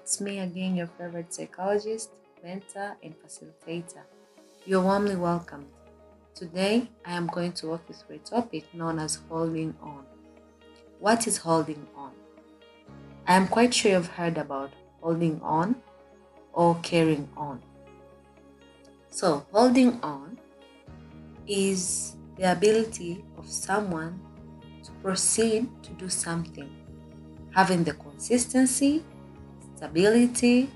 It's me again, your favorite psychologist, mentor, and facilitator. You're warmly welcomed. Today, I am going to walk you through a topic known as holding on. What is holding on? I am quite sure you've heard about holding on or carrying on. So, holding on is the ability of someone to proceed to do something, having the consistency, stability,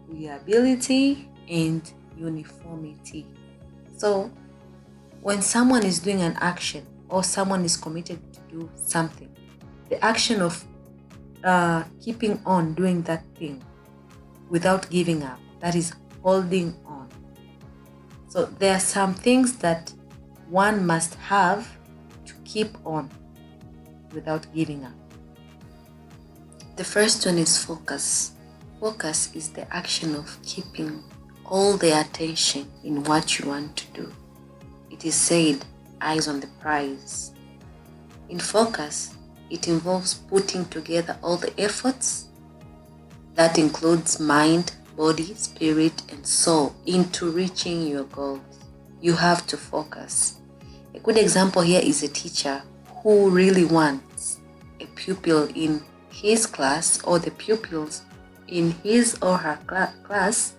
reliability, and uniformity. So, when someone is doing an action or someone is committed to do something, the action of keeping on doing that thing without giving up, that is holding on. So, there are some things that one must have to keep on without giving up. The first one is focus. Focus is the action of keeping all the attention in what you want to do. It is said, eyes on the prize. In focus, it involves putting together all the efforts. That includes mind, body, spirit, and soul into reaching your goals. You have to focus. A good example here is a teacher who really wants a pupil in his class or the pupils in his or her class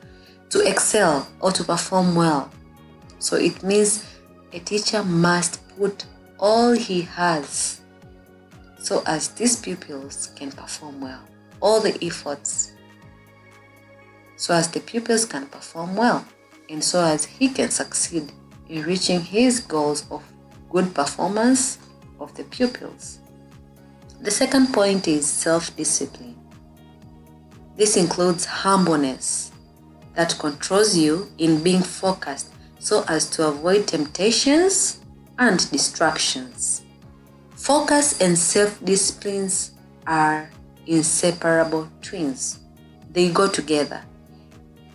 to excel or to perform well. So it means a teacher must put all he has so as these pupils can perform well. All the efforts so as the pupils can perform well and so as he can succeed in reaching his goals of good performance of the pupils. The second point is self-discipline. This includes humbleness that controls you in being focused so as to avoid temptations and distractions. Focus and self-disciplines are inseparable twins. They go together.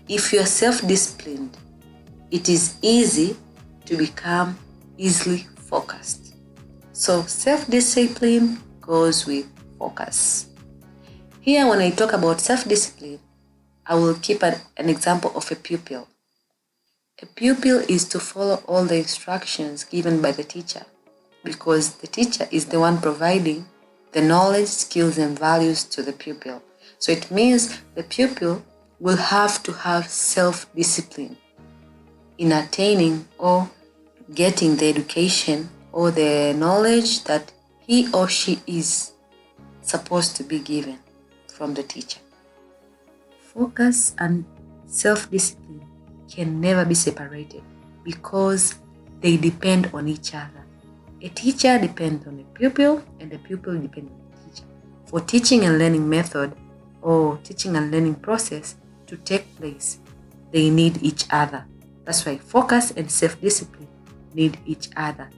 If you're self-disciplined, it is easy to become easily focused. So self-discipline goes with focus. Here, when I talk about self-discipline, I will keep an example of a pupil. A pupil is to follow all the instructions given by the teacher because the teacher is the one providing the knowledge, skills, and values to the pupil. So it means the pupil will have to have self-discipline in attaining or getting the education or the knowledge that he or she is supposed to be given from the teacher. Focus and self-discipline can never be separated because they depend on each other. A teacher depends on a pupil and a pupil depends on a teacher. For teaching and learning method or teaching and learning process to take place, they need each other. That's why focus and self-discipline need each other.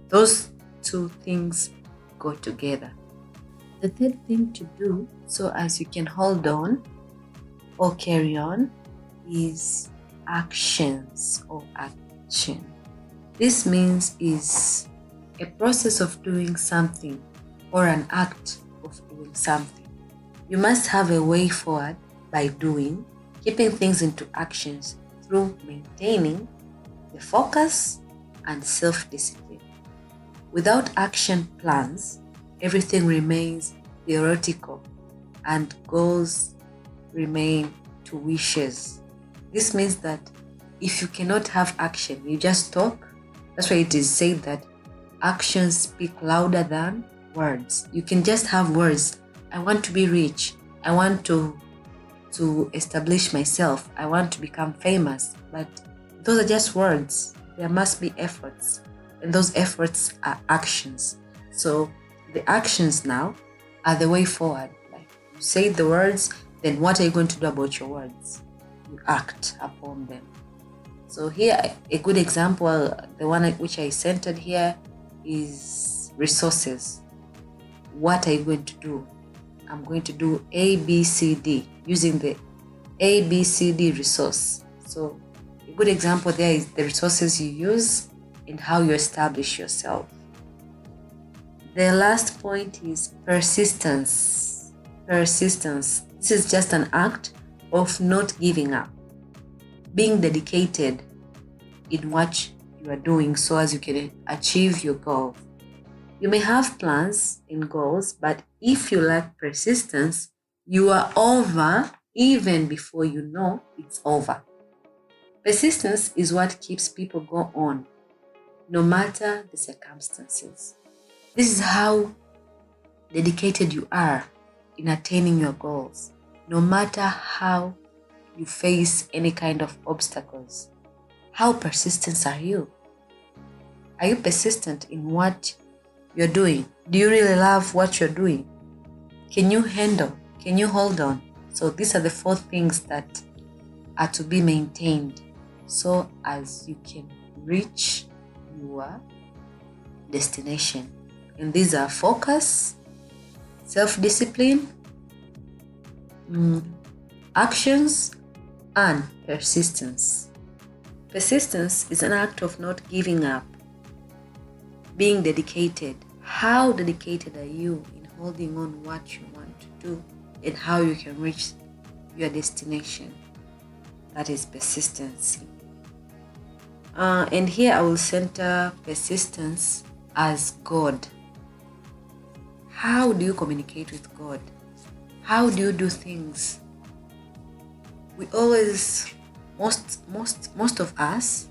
Those two things go together. The third thing to do so as you can hold on or carry on is actions or action. This means is a process of doing something or an act of doing something. You must have a way forward by doing, keeping things into actions through maintaining the focus and self-discipline. Without action plans, everything remains theoretical and goals remain to wishes. This means that if you cannot have action, you just talk. That's why it is said that actions speak louder than words. You can just have words. I want to be rich. I want to establish myself. I want to become famous. But those are just words. There must be efforts. And those efforts are actions. So the actions now are the way forward. Like you say the words, then what are you going to do about your words? You act upon them. So here, a good example, the one which I centered here is resources. What are you going to do? I'm going to do A, B, C, D using the A, B, C, D resource. So a good example there is the resources you use and how you establish yourself. The last point is persistence. Persistence. This is just an act of not giving up, being dedicated in what you are doing so as you can achieve your goal. You may have plans and goals, but if you lack persistence, you are over even before you know it's over. Persistence is what keeps people go on, no matter the circumstances. This is how dedicated you are in attaining your goals, no matter how you face any kind of obstacles. How persistent are you? Are you persistent in what you're doing? Do you really love what you're doing? Can you handle? Can you hold on? So these are the 4 things that are to be maintained so as you can reach your destination. And these are focus, self-discipline, actions, and persistence. Persistence is an act of not giving up, being dedicated. How dedicated are you in holding on what you want to do and how you can reach your destination? That is persistency. And here I will center persistence as God. How do you communicate with God? How do you do things? We always, most of us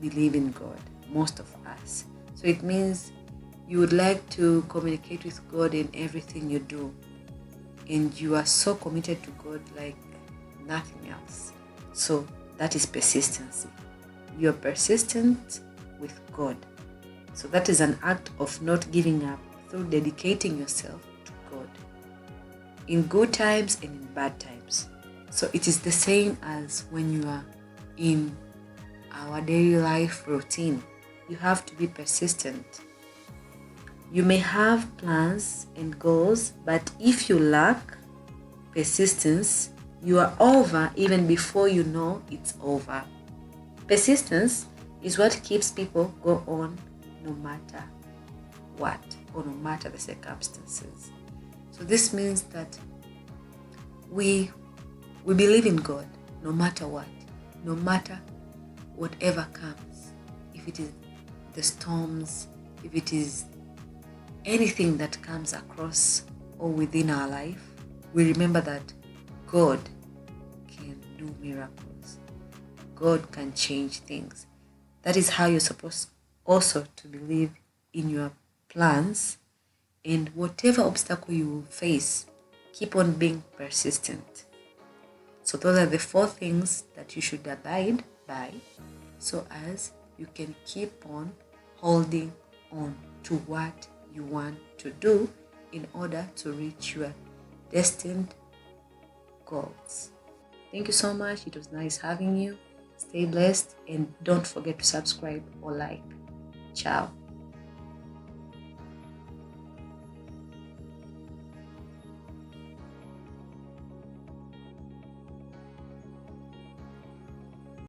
believe in God, most of us. So it means you would like to communicate with God in everything you do. And you are so committed to God like nothing else. So that is persistency. You are persistent with God. So that is an act of not giving up through dedicating yourself to God in good times and in bad times. So it is the same as when you are in our daily life routine. You have to be persistent. You may have plans and goals, but if you lack persistence, you are over even before you know it's over. Persistence is what keeps people go on no matter what or no matter the circumstances. So this means that we believe in God no matter what, no matter whatever comes. If it is the storms, if it is anything that comes across or within our life, we remember that God can do miracles. God can change things. That is how you're supposed also to believe in your plans, and whatever obstacle you will face, keep on being persistent. So those are the 4 things that you should abide by so as you can keep on holding on to what you want to do in order to reach your destined goals. Thank you so much. It was nice having you. Stay blessed and don't forget to subscribe or like. Ciao.